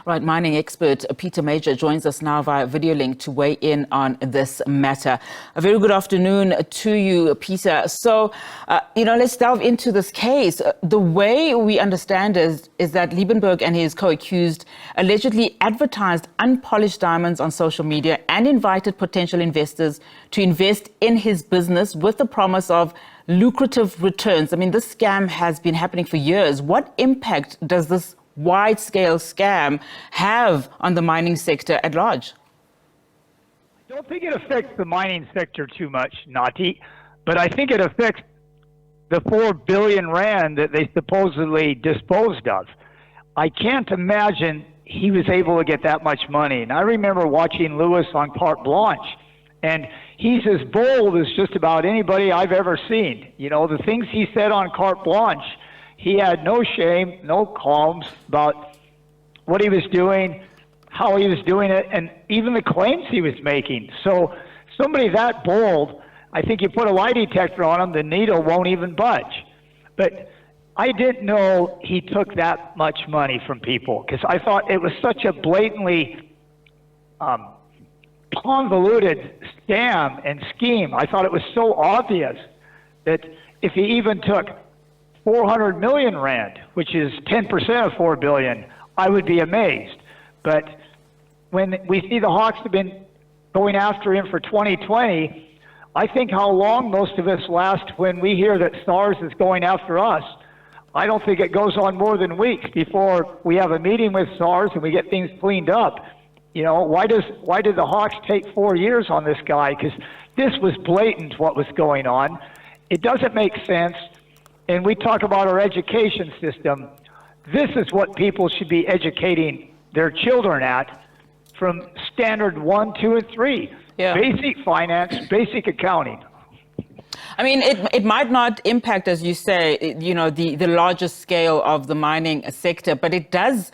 Right, mining expert Peter Major joins us now via video link to weigh in on this matter. A very good afternoon to you, Peter. So, let's delve into this case. The way we understand is that Liebenberg and his co-accused allegedly advertised unpolished diamonds on social media and invited potential investors to invest in his business with the promise of lucrative returns. I mean, this scam has been happening for years. What impact does this wide-scale scam have on the mining sector at large? I don't think it affects the mining sector too much, Nati, but I think it affects the 4 billion rand that they supposedly disposed of. I can't imagine he was able to get that much money. And I remember watching Lewis on Carte Blanche, and he's as bold as just about anybody I've ever seen. You know, the things he said on Carte Blanche, he had no shame, no qualms about what he was doing, how he was doing it, and even the claims he was making. So somebody that bold, I think you put a lie detector on him, the needle won't even budge. But I didn't know he took that much money from people, because I thought it was such a blatantly convoluted scam and scheme. I thought it was so obvious that if he even took 400 million rand, which is 10% of 4 billion, I would be amazed. But when we see the Hawks have been going after him for 2020, I think how long most of us last when we hear that SARS is going after us. I don't think it goes on more than weeks before we have a meeting with SARS and we get things cleaned up. You know, why did the Hawks take 4 years on this guy? Because this was blatant what was going on. It doesn't make sense. And we talk about our education system. This is what people should be educating their children at from standard 1, 2, and 3. Yeah. Basic finance, basic accounting. I mean, it might not impact, as you say, the largest scale of the mining sector, but it does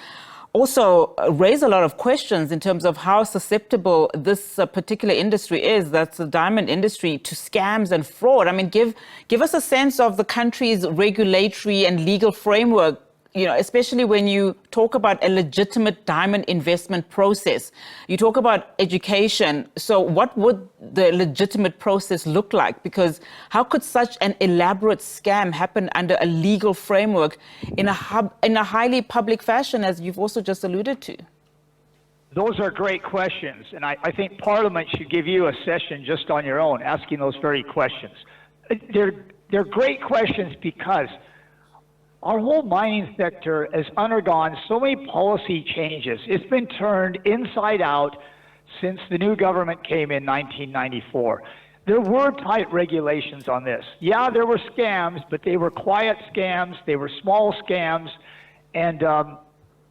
also raise a lot of questions in terms of how susceptible this particular industry is, that's the diamond industry, to scams and fraud. I mean, give us a sense of the country's regulatory and legal framework, especially when you talk about a legitimate diamond investment process. You talk about education. So what would the legitimate process look like? Because how could such an elaborate scam happen under a legal framework in a highly public fashion, as you've also just alluded to? Those are great questions. And I think Parliament should give you a session just on your own, asking those very questions. They're great questions because our whole mining sector has undergone so many policy changes. It's been turned inside out since the new government came in 1994. There were tight regulations on this. Yeah, there were scams, but they were quiet scams, they were small scams, and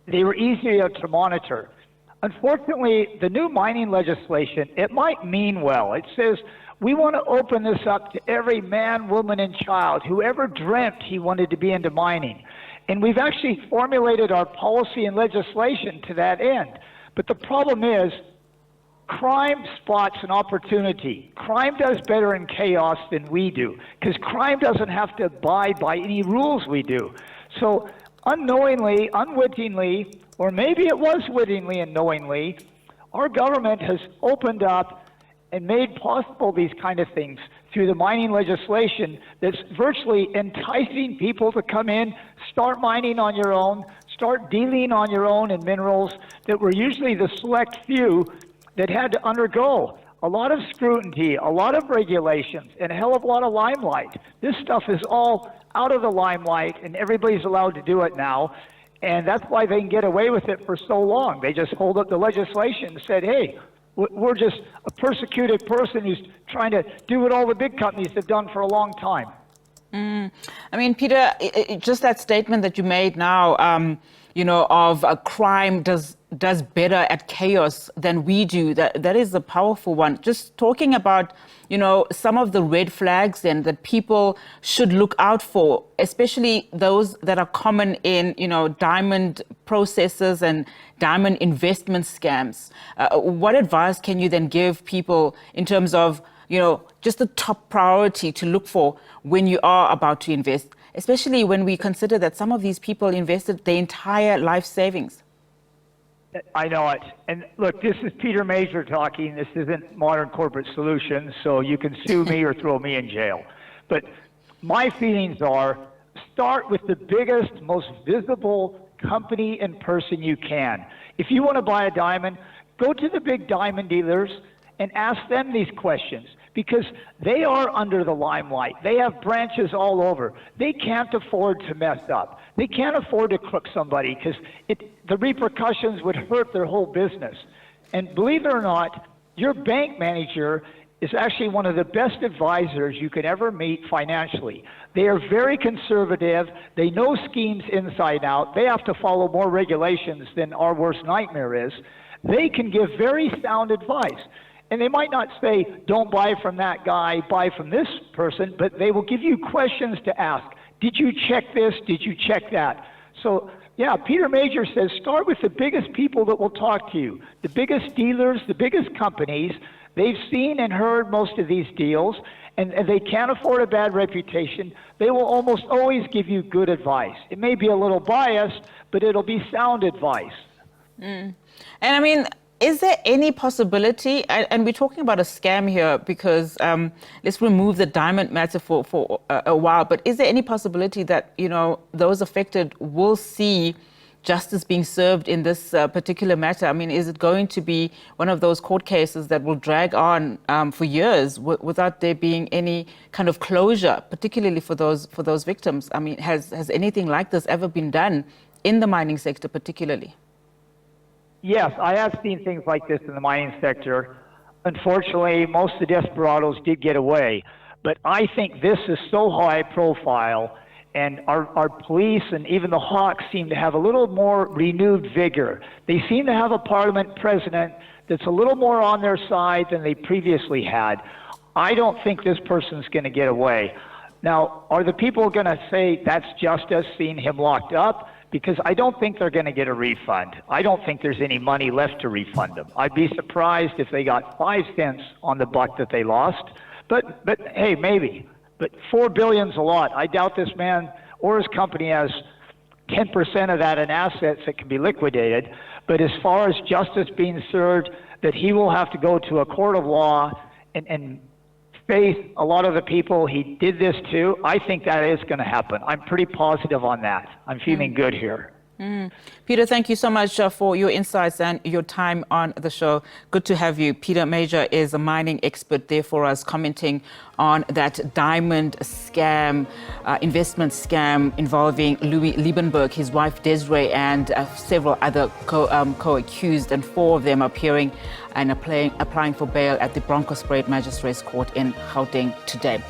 they were easier to monitor. Unfortunately, the new mining legislation, it might mean well. It says, we want to open this up to every man, woman, and child who ever dreamt he wanted to be into mining. And we've actually formulated our policy and legislation to that end. But the problem is, crime spots an opportunity. Crime does better in chaos than we do, because crime doesn't have to abide by any rules we do. So unknowingly, unwittingly, or maybe it was wittingly and knowingly, our government has opened up and made possible these kind of things through the mining legislation that's virtually enticing people to come in, start mining on your own, start dealing on your own in minerals that were usually the select few that had to undergo a lot of scrutiny, a lot of regulations, and a hell of a lot of limelight. This stuff is all out of the limelight, and everybody's allowed to do it now. And that's why they can get away with it for so long. They just hold up the legislation and said, hey, we're just a persecuted person who's trying to do what all the big companies have done for a long time. I mean, Peter, just that statement that you made now, of crime does better at chaos than we do. That is a powerful one. Just talking about, some of the red flags then that people should look out for, especially those that are common in, diamond processes and diamond investment scams. What advice can you then give people in terms of, just the top priority to look for when you are about to invest, especially when we consider that some of these people invested their entire life savings? I know it. And look, this is Peter Major talking. This isn't Modern Corporate Solutions, so you can sue me or throw me in jail. But my feelings are, start with the biggest, most visible company and person you can. If you want to buy a diamond, go to the big diamond dealers and ask them these questions, because they are under the limelight. They have branches all over. They can't afford to mess up. They can't afford to crook somebody, because the repercussions would hurt their whole business. And believe it or not, your bank manager is actually one of the best advisors you could ever meet financially. They are very conservative. They know schemes inside out. They have to follow more regulations than our worst nightmare is. They can give very sound advice. And they might not say, don't buy from that guy, buy from this person, but they will give you questions to ask. Did you check this? Did you check that? So, yeah, Peter Major says, start with the biggest people that will talk to you, the biggest dealers, the biggest companies. They've seen and heard most of these deals, and they can't afford a bad reputation. They will almost always give you good advice. It may be a little biased, but it'll be sound advice. And I mean, is there any possibility, and we're talking about a scam here because let's remove the diamond matter for a while, but is there any possibility that, you know, those affected will see justice being served in this particular matter? I mean, is it going to be one of those court cases that will drag on for years without there being any kind of closure, particularly for those victims? I mean, has anything like this ever been done in the mining sector particularly? Yes, I have seen things like this in the mining sector. Unfortunately, most of the desperados did get away. But I think this is so high profile, and our police and even the Hawks seem to have a little more renewed vigor. They seem to have a parliament president that's a little more on their side than they previously had. I don't think this person's going to get away. Now, are the people going to say that's justice, seeing him locked up? Because I don't think they're going to get a refund. I don't think there's any money left to refund them. I'd be surprised if they got 5 cents on the buck that they lost. But hey, maybe. But $4 billion's a lot. I doubt this man or his company has 10% of that in assets that can be liquidated. But as far as justice being served, that he will have to go to a court of law and face a lot of the people he did this to, I think that is going to happen. I'm pretty positive on that. I'm feeling good here. Peter, thank you so much for your insights and your time on the show. Good to have you. Peter Major is a mining expert there for us, commenting on that diamond scam, investment scam involving Louis Liebenberg, his wife Desiree, and several other co-accused, and 4 of them appearing and applying for bail at the Bronkhorstspruit Magistrates Court in Gauteng today.